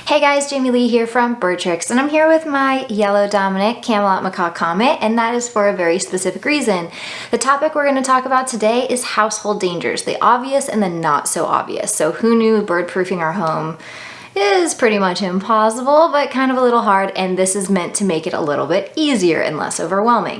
Hey guys, Jamieleigh here from BirdTricks, and I'm here with my yellow dominant Camelot Macaw Comet, and that is for a very specific reason. The topic we're going to talk about today is household dangers, the obvious and the not so obvious. So who knew bird-proofing our home is pretty much impossible, but kind of a little hard, and this is meant to make it a little bit easier and less overwhelming.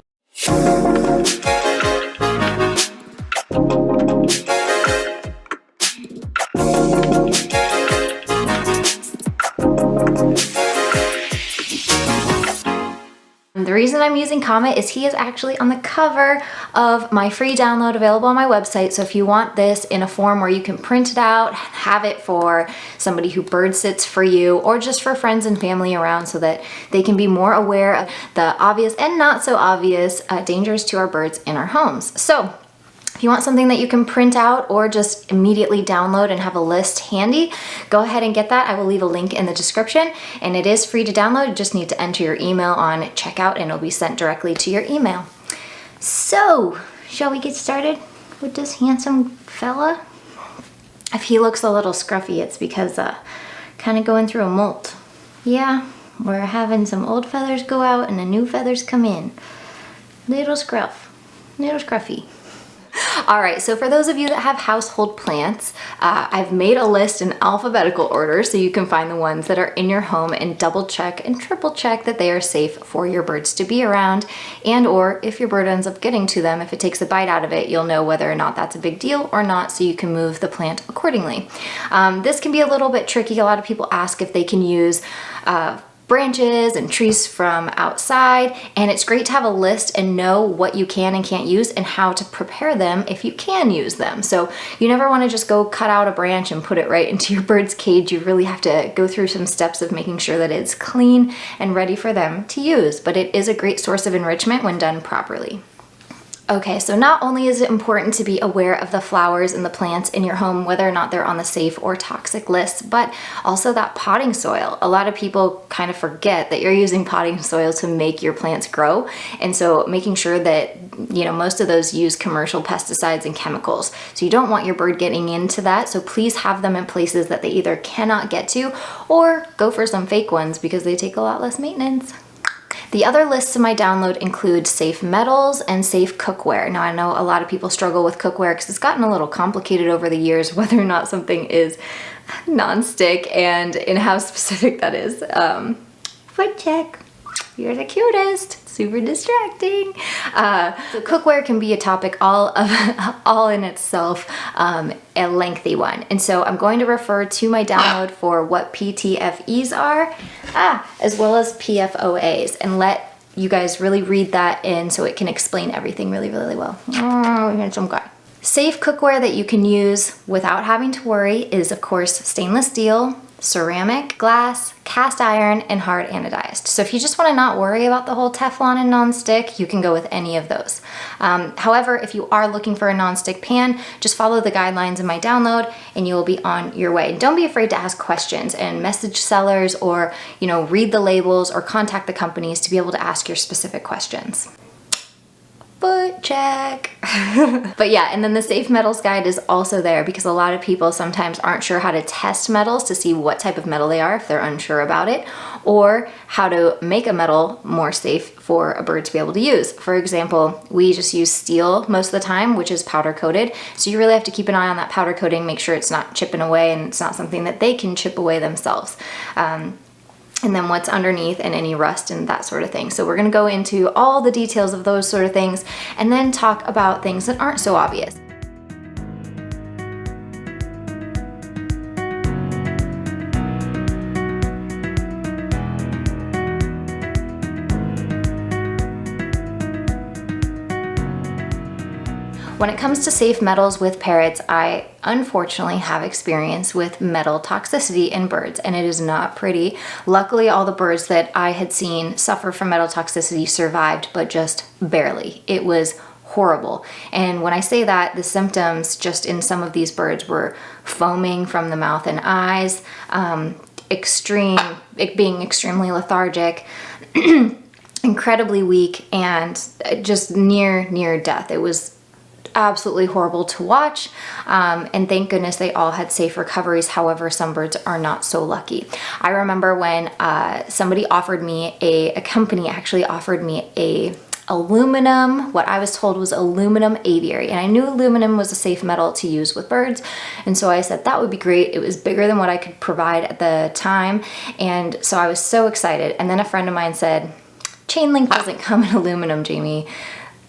The reason I'm using Comet is he is actually on the cover of my free download available on my website. So if you want this in a form where you can print it out, have it for somebody who bird sits for you, or just for friends and family around so that they can be more aware of the obvious and not so obvious dangers to our birds in our homes. So if you want something that you can print out or just immediately download and have a list handy, go ahead and get that. I will leave a link in the description, and it is free to download. You just need to enter your email on checkout and it'll be sent directly to your email. So, shall we get started with this handsome fella? If he looks a little scruffy, it's because kind of going through a molt. Yeah, we're having some old feathers go out and the new feathers come in. Little scruff, little scruffy. All right, so for those of you that have household plants, I've made a list in alphabetical order so you can find the ones that are in your home and double check and triple check that they are safe for your birds to be around, and or if your bird ends up getting to them, if it takes a bite out of it, you'll know whether or not that's a big deal or not, so you can move the plant accordingly. This can be a little bit tricky. A lot of people ask if they can use branches and trees from outside, and it's great to have a list and know what you can and can't use and how to prepare them if you can use them. So you never want to just go cut out a branch and put it right into your bird's cage. You really have to go through some steps of making sure that it's clean and ready for them to use, but it is a great source of enrichment when done properly. Okay, so not only is it important to be aware of the flowers and the plants in your home, whether or not they're on the safe or toxic list, but also that potting soil. A lot of people kind of forget that you're using potting soil to make your plants grow. And so making sure that, you know, most of those use commercial pesticides and chemicals. So you don't want your bird getting into that. So please have them in places that they either cannot get to, or go for some fake ones because they take a lot less maintenance. The other lists in my download include safe metals and safe cookware. Now I know a lot of people struggle with cookware because it's gotten a little complicated over the years whether or not something is non-stick and in how specific that is. Foot check. You're the cutest. Super distracting. So cookware can be a topic all in itself, a lengthy one. And so I'm going to refer to my download for what PTFEs are, as well as PFOAs, and let you guys really read that in so it can explain everything really, really well. Oh, handsome guy. Safe cookware that you can use without having to worry is, of course, stainless steel, ceramic, glass, cast iron, and hard anodized. So if you just want to not worry about the whole Teflon and non-stick, you can go with any of those. However, if you are looking for a non-stick pan, just follow the guidelines in my download and you will be on your way. Don't be afraid to ask questions and message sellers, or, you know, read the labels or contact the companies to be able to ask your specific questions. Foot check. But yeah, and then the safe metals guide is also there because a lot of people sometimes aren't sure how to test metals to see what type of metal they are if they're unsure about it, or how to make a metal more safe for a bird to be able to use. For example, we just use steel most of the time, which is powder coated. So you really have to keep an eye on that powder coating, make sure it's not chipping away and it's not something that they can chip away themselves. And then what's underneath and any rust and that sort of thing. So we're gonna go into all the details of those sort of things and then talk about things that aren't so obvious. When it comes to safe metals with parrots, I unfortunately have experience with metal toxicity in birds, and it is not pretty. Luckily, all the birds that I had seen suffer from metal toxicity survived, but just barely. It was horrible. And when I say that, the symptoms just in some of these birds were foaming from the mouth and eyes, being extremely lethargic, incredibly weak, and just near death. It was absolutely horrible to watch. And thank goodness they all had safe recoveries. However, some birds are not so lucky. I remember when somebody offered me, a company actually offered me a aluminum, what I was told was aluminum aviary. And I knew aluminum was a safe metal to use with birds. And so I said, that would be great. It was bigger than what I could provide at the time. And so I was so excited. And then a friend of mine said, chain link doesn't come in aluminum, Jamie.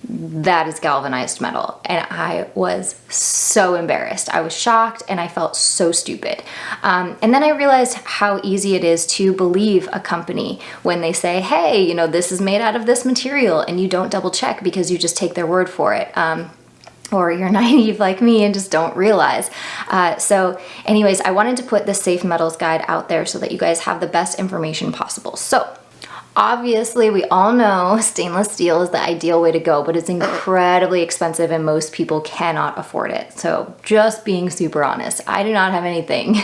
That is galvanized metal. And I was so embarrassed. I was shocked and I felt so stupid. And then I realized how easy it is to believe a company when they say, hey, you know, this is made out of this material, and you don't double check because you just take their word for it. Or you're naive like me and just don't realize. So anyways, I wanted to put this safe metals guide out there so that you guys have the best information possible. So obviously, we all know stainless steel is the ideal way to go, but it's incredibly expensive and most people cannot afford it. So just being super honest, I do not have anything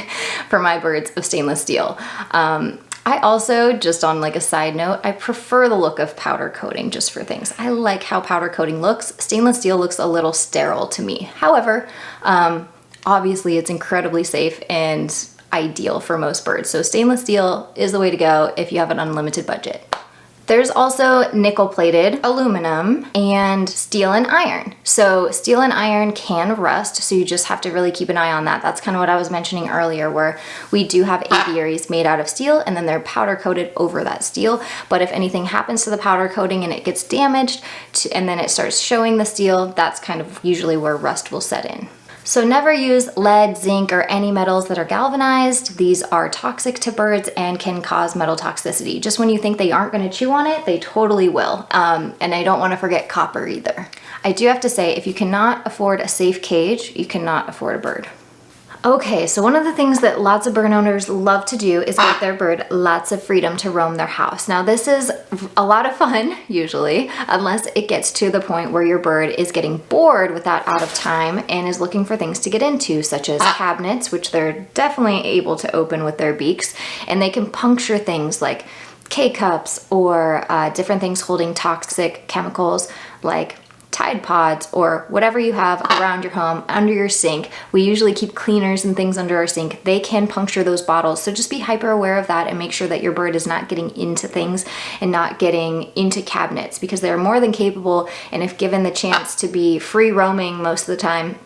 for my birds of stainless steel. I also, just on like a side note, I prefer the look of powder coating just for things. I like how powder coating looks. Stainless steel looks a little sterile to me. However, obviously it's incredibly safe and ideal for most birds. So stainless steel is the way to go if you have an unlimited budget. There's also nickel plated aluminum and steel and iron. So steel and iron can rust, so you just have to really keep an eye on that. That's kind of what I was mentioning earlier, where we do have aviaries made out of steel and then they're powder coated over that steel. But if anything happens to the powder coating and it gets damaged and then it starts showing the steel, that's kind of usually where rust will set in. So never use lead, zinc, or any metals that are galvanized. These are toxic to birds and can cause metal toxicity. Just when you think they aren't going to chew on it, they totally will. And I don't want to forget copper either. I do have to say, if you cannot afford a safe cage, you cannot afford a bird. Okay, so one of the things that lots of bird owners love to do is give their bird lots of freedom to roam their house. Now this is a lot of fun, usually, unless it gets to the point where your bird is getting bored with that out of time and is looking for things to get into, such as cabinets, which they're definitely able to open with their beaks, and they can puncture things like K-cups or different things holding toxic chemicals like Tide Pods or whatever you have around your home, under your sink. We usually keep cleaners and things under our sink. They can puncture those bottles. So just be hyper aware of that and make sure that your bird is not getting into things and not getting into cabinets, because they're more than capable, and if given the chance to be free roaming most of the time,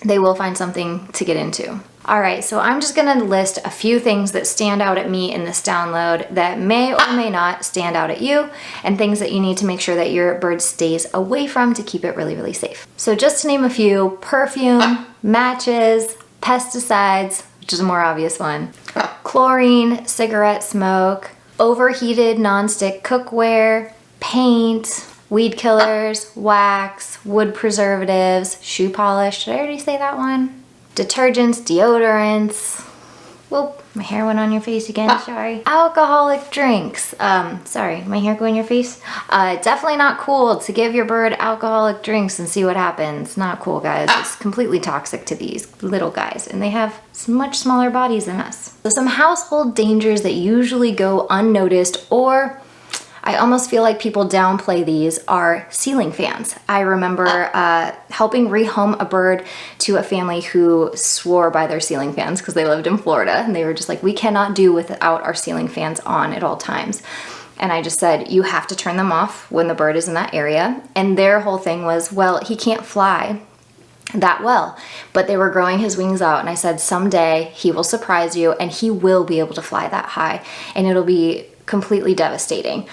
they will find something to get into. All right, so I'm just gonna list a few things that stand out at me in this download that may or may not stand out at you, and things that you need to make sure that your bird stays away from to keep it really, really safe. So just to name a few: perfume, matches, pesticides, which is a more obvious one, chlorine, cigarette smoke, overheated nonstick cookware, paint, weed killers, wax, wood preservatives, shoe polish. Did I already say that one? Detergents, deodorants. Whoop, my hair went on your face again, sorry. Alcoholic drinks. Sorry, my hair go in your face? Definitely not cool to give your bird alcoholic drinks and see what happens. Not cool, guys. It's completely toxic to these little guys, and they have much smaller bodies than us. So some household dangers that usually go unnoticed, or I almost feel like people downplay these, are ceiling fans. I remember helping rehome a bird to a family who swore by their ceiling fans because they lived in Florida, and they were just like, we cannot do without our ceiling fans on at all times. And I just said, you have to turn them off when the bird is in that area. And their whole thing was, well, he can't fly that well, but they were growing his wings out, and I said, someday he will surprise you and he will be able to fly that high, and it'll be completely devastating.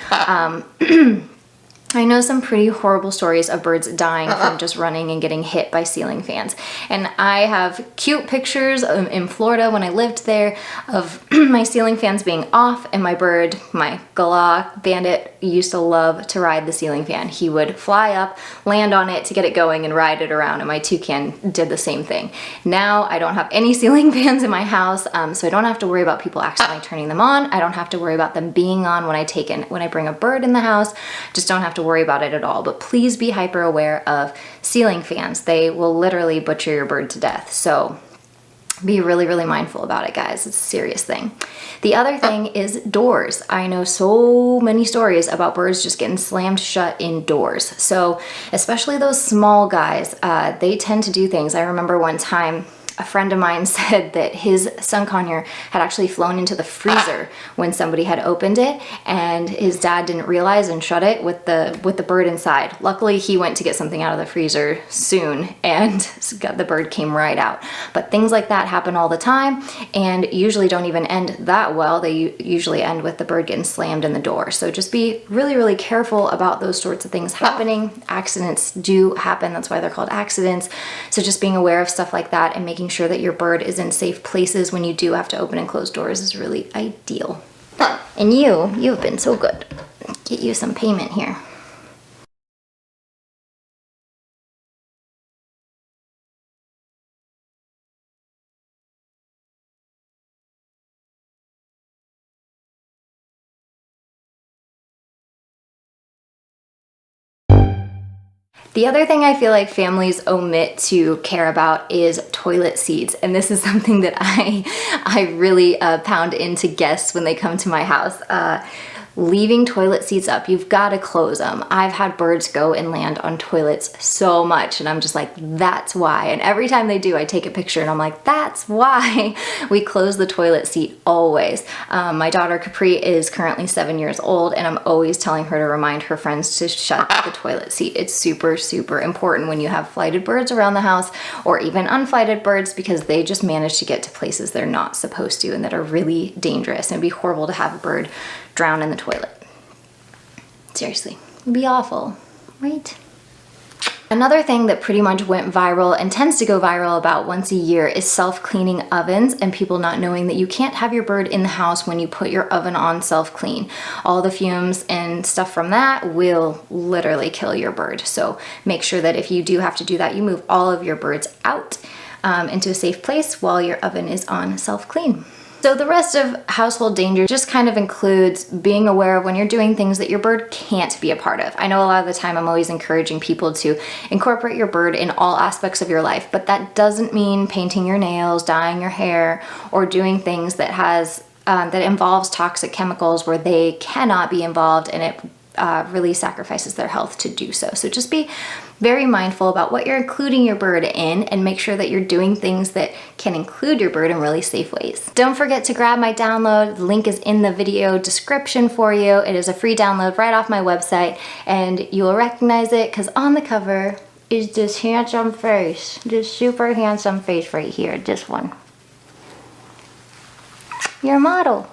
I know some pretty horrible stories of birds dying from just running and getting hit by ceiling fans. And I have cute pictures in Florida when I lived there of my ceiling fans being off, and my bird, my Galah bandit, used to love to ride the ceiling fan. He would fly up, land on it to get it going, and ride it around, and my toucan did the same thing. Now I don't have any ceiling fans in my house, so I don't have to worry about people accidentally turning them on. I don't have to worry about them being on when I bring a bird in the house. Just don't have to worry about it at all. But please be hyper aware of ceiling fans. They will literally butcher your bird to death. So Be really, really mindful about it, guys. It's a serious thing. The other thing is doors. I know so many stories about birds just getting slammed shut indoors. So especially those small guys, they tend to do things. I remember one time a friend of mine said that his sun conure had actually flown into the freezer when somebody had opened it, and his dad didn't realize and shut it with the bird inside. Luckily, he went to get something out of the freezer soon, and the bird came right out. But things like that happen all the time, and usually don't even end that well. They usually end with the bird getting slammed in the door. So just be really, really careful about those sorts of things happening. Accidents do happen. That's why they're called accidents. So just being aware of stuff like that and making sure that your bird is in safe places when you do have to open and close doors is really ideal. And you've been so good. Get you some payment here. The other thing I feel like families omit to care about is toilet seats. And this is something that I really pound into guests when they come to my house. Leaving toilet seats up, you've got to close them. I've had birds go and land on toilets so much, and I'm just like, that's why. And every time they do, I take a picture and I'm like, that's why we close the toilet seat always. My daughter Capri is currently 7 years old, and I'm always telling her to remind her friends to shut the toilet seat. It's super, super important when you have flighted birds around the house, or even unflighted birds, because they just manage to get to places they're not supposed to and that are really dangerous. And it'd be horrible to have a bird drown in the toilet. Seriously, it'd be awful, right? Another thing that pretty much went viral and tends to go viral about once a year is self-cleaning ovens, and people not knowing that you can't have your bird in the house when you put your oven on self-clean. All the fumes and stuff from that will literally kill your bird. So make sure that if you do have to do that, you move all of your birds out into a safe place while your oven is on self-clean. So the rest of household danger just kind of includes being aware of when you're doing things that your bird can't be a part of. I know a lot of the time I'm always encouraging people to incorporate your bird in all aspects of your life, but that doesn't mean painting your nails, dyeing your hair, or doing things that that involves toxic chemicals where they cannot be involved, and it really sacrifices their health to do so. So just be very mindful about what you're including your bird in, and make sure that you're doing things that can include your bird in really safe ways. Don't forget to grab my download. The link is in the video description for you. It is a free download right off my website, and you will recognize it because on the cover is this handsome face, this super handsome face right here, this one. Your model.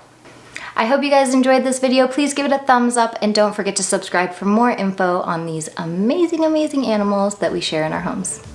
I hope you guys enjoyed this video. Please give it a thumbs up, and don't forget to subscribe for more info on these amazing, amazing animals that we share in our homes.